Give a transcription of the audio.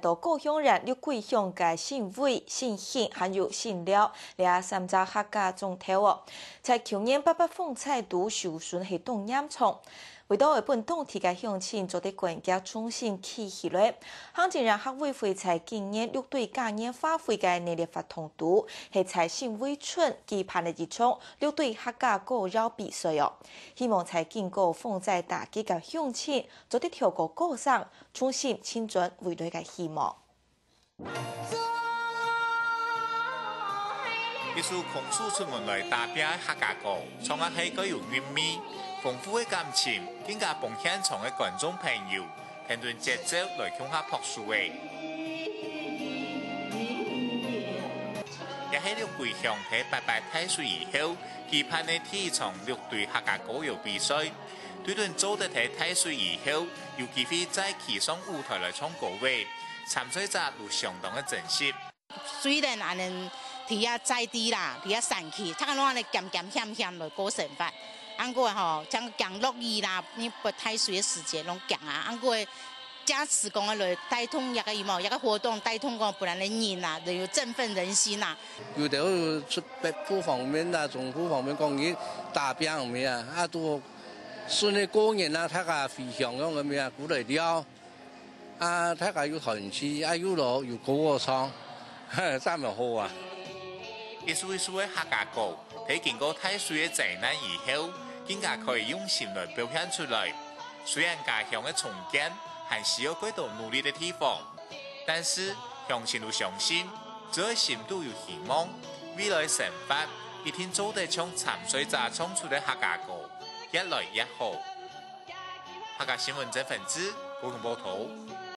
到高雄人六桂乡嘅县委、县县还有县了，俩三只客家总头哦，在去年800风采都受损系统严重。为到日本当地嘅乡亲做啲管家重新起起来，行政院客委会在今年6对假年发挥嘅内力法通度，系在县委村举办嘅一场6对客家歌谣比赛哦，希望在经过风灾打击嘅乡亲做啲跳过歌上，重新庆祝未来嘅希望。一首控诉出门来打拼的客家歌，唱得起具有韵味、丰富的感情，更加帮现场的观众朋友评论节奏来向下朴素的。也喺六桂乡喺800太岁以后，举办的第一场6对客家歌谣比赛。对阵做得喺太岁以后，有机会再企上舞台来唱歌嘅，参赛者都相当的珍惜。虽然安尼伫遐在地啦，伫遐散去，他拢安尼咸咸险险来过生活。安过吼，将降落雨啦，你不太水的时节拢降啊。安过加持讲来带动一个伊毛一个活动，带动讲不然的人呐，就有振奋人心呐。有条出北部方面啊，政府方面讲伊大饼方面啊，都顺利过年啊，他个非常咁咩啊，鼓励了。他个有团契，有路有歌唱，真係好啊！一首一首的客家歌，喺經過太歲的災難以後，更加可以用心來表現出來。雖然家鄉的重建還需要幾多努力的地方，但是鄉親都相信，只要心都有希望，未來生活一定做得像參賽者唱出的客家歌，越來越好。客家新聞這份子，我同報道。